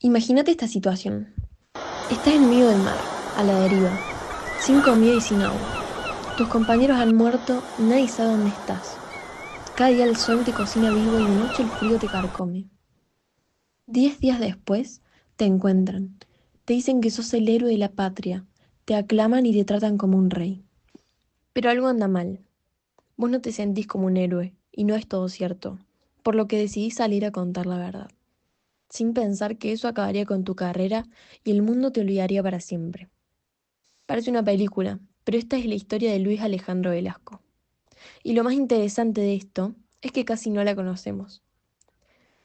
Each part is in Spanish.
Imagínate esta situación. Estás en medio del mar, a la deriva, sin comida y sin agua. Tus compañeros han muerto y nadie sabe dónde estás. Cada día el sol te cocina vivo y de noche el frío te carcome. 10 días después, te encuentran. Te dicen que sos el héroe de la patria. Te aclaman y te tratan como un rey. Pero algo anda mal. Vos no te sentís como un héroe, y no es todo cierto. Por lo que decidís salir a contar la verdad, sin pensar que eso acabaría con tu carrera y el mundo te olvidaría para siempre. Parece una película, pero esta es la historia de Luis Alejandro Velasco. Y lo más interesante de esto es que casi no la conocemos.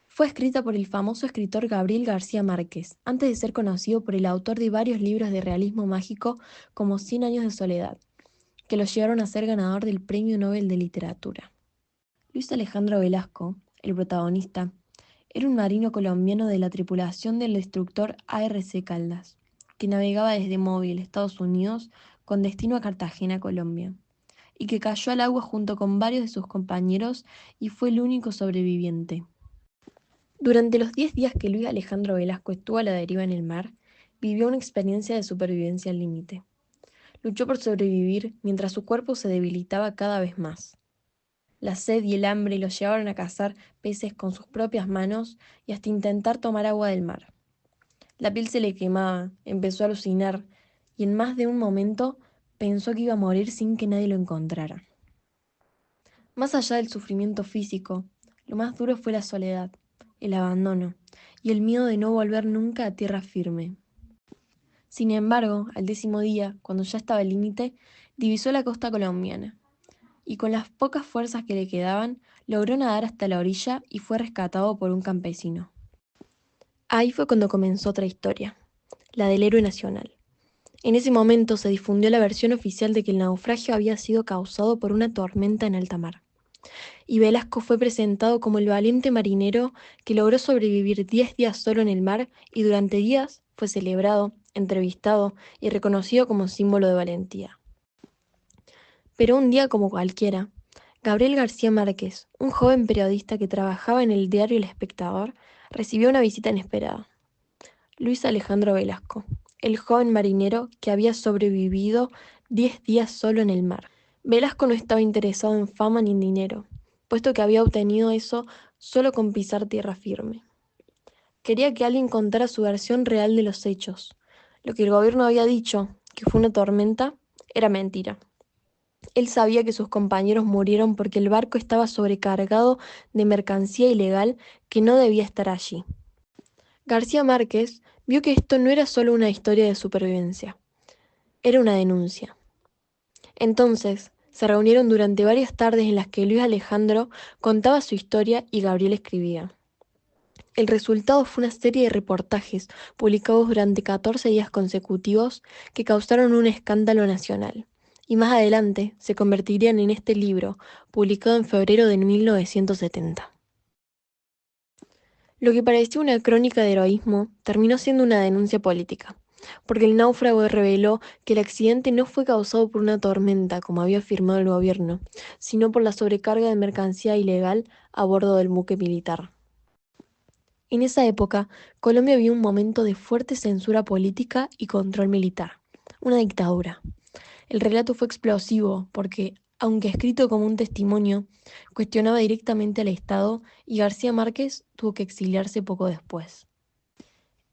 Fue escrita por el famoso escritor Gabriel García Márquez, antes de ser conocido por el autor de varios libros de realismo mágico como Cien años de soledad, que lo llevaron a ser ganador del Premio Nobel de Literatura. Luis Alejandro Velasco, el protagonista, era un marino colombiano de la tripulación del destructor ARC Caldas, que navegaba desde Móvil, Estados Unidos, con destino a Cartagena, Colombia, y que cayó al agua junto con varios de sus compañeros y fue el único sobreviviente. Durante los 10 días que Luis Alejandro Velasco estuvo a la deriva en el mar, vivió una experiencia de supervivencia al límite. Luchó por sobrevivir mientras su cuerpo se debilitaba cada vez más. La sed y el hambre los llevaron a cazar peces con sus propias manos y hasta intentar tomar agua del mar. La piel se le quemaba, empezó a alucinar y en más de un momento pensó que iba a morir sin que nadie lo encontrara. Más allá del sufrimiento físico, lo más duro fue la soledad, el abandono y el miedo de no volver nunca a tierra firme. Sin embargo, al 10.º día, cuando ya estaba al límite, divisó la costa colombiana y con las pocas fuerzas que le quedaban, logró nadar hasta la orilla y fue rescatado por un campesino. Ahí fue cuando comenzó otra historia, la del héroe nacional. En ese momento se difundió la versión oficial de que el naufragio había sido causado por una tormenta en alta mar, y Velasco fue presentado como el valiente marinero que logró sobrevivir 10 días solo en el mar y durante días fue celebrado, entrevistado y reconocido como símbolo de valentía. Pero un día como cualquiera, Gabriel García Márquez, un joven periodista que trabajaba en el diario El Espectador, recibió una visita inesperada. Luis Alejandro Velasco, el joven marinero que había sobrevivido 10 días solo en el mar. Velasco no estaba interesado en fama ni en dinero, puesto que había obtenido eso solo con pisar tierra firme. Quería que alguien contara su versión real de los hechos. Lo que el gobierno había dicho, que fue una tormenta, era mentira. Él sabía que sus compañeros murieron porque el barco estaba sobrecargado de mercancía ilegal que no debía estar allí. García Márquez vio que esto no era solo una historia de supervivencia, era una denuncia. Entonces, se reunieron durante varias tardes en las que Luis Alejandro contaba su historia y Gabriel escribía. El resultado fue una serie de reportajes publicados durante 14 días consecutivos que causaron un escándalo nacional, y más adelante se convertirían en este libro, publicado en febrero de 1970. Lo que parecía una crónica de heroísmo terminó siendo una denuncia política, porque el náufrago reveló que el accidente no fue causado por una tormenta, como había afirmado el gobierno, sino por la sobrecarga de mercancía ilegal a bordo del buque militar. En esa época, Colombia vio un momento de fuerte censura política y control militar, una dictadura. El relato fue explosivo porque, aunque escrito como un testimonio, cuestionaba directamente al Estado y García Márquez tuvo que exiliarse poco después.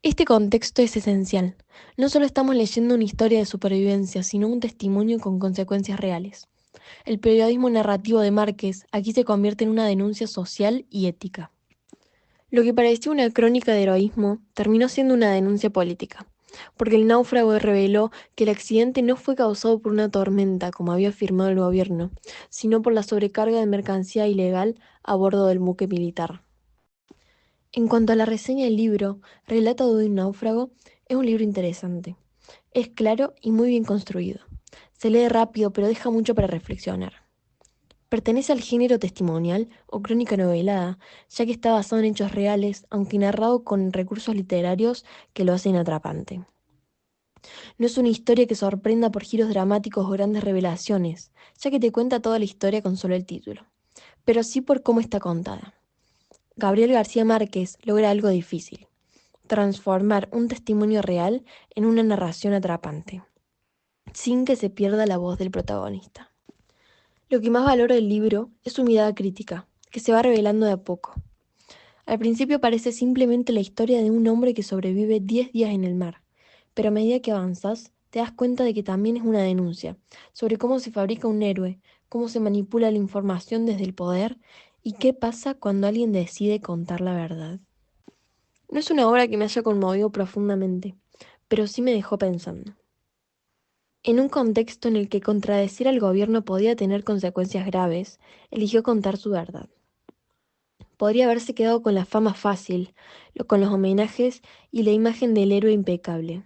Este contexto es esencial. No solo estamos leyendo una historia de supervivencia, sino un testimonio con consecuencias reales. El periodismo narrativo de Márquez aquí se convierte en una denuncia social y ética. Lo que parecía una crónica de heroísmo terminó siendo una denuncia política, porque el náufrago reveló que el accidente no fue causado por una tormenta, como había afirmado el gobierno, sino por la sobrecarga de mercancía ilegal a bordo del buque militar. En cuanto a la reseña del libro, Relato de un náufrago, es un libro interesante. Es claro y muy bien construido. Se lee rápido, pero deja mucho para reflexionar. Pertenece al género testimonial o crónica novelada, ya que está basado en hechos reales, aunque narrado con recursos literarios que lo hacen atrapante. No es una historia que sorprenda por giros dramáticos o grandes revelaciones, ya que te cuenta toda la historia con solo el título, pero sí por cómo está contada. Gabriel García Márquez logra algo difícil: transformar un testimonio real en una narración atrapante, sin que se pierda la voz del protagonista. Lo que más valoro del libro es su mirada crítica, que se va revelando de a poco. Al principio parece simplemente la historia de un hombre que sobrevive 10 días en el mar, pero a medida que avanzas, te das cuenta de que también es una denuncia sobre cómo se fabrica un héroe, cómo se manipula la información desde el poder y qué pasa cuando alguien decide contar la verdad. No es una obra que me haya conmovido profundamente, pero sí me dejó pensando. En un contexto en el que contradecir al gobierno podía tener consecuencias graves, eligió contar su verdad. Podría haberse quedado con la fama fácil, con los homenajes y la imagen del héroe impecable,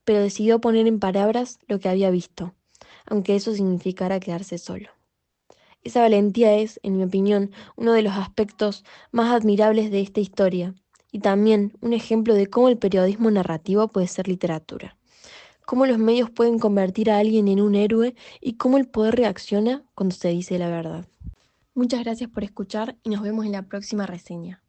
pero decidió poner en palabras lo que había visto, aunque eso significara quedarse solo. Esa valentía es, en mi opinión, uno de los aspectos más admirables de esta historia, y también un ejemplo de cómo el periodismo narrativo puede ser literatura, cómo los medios pueden convertir a alguien en un héroe y cómo el poder reacciona cuando se dice la verdad. Muchas gracias por escuchar y nos vemos en la próxima reseña.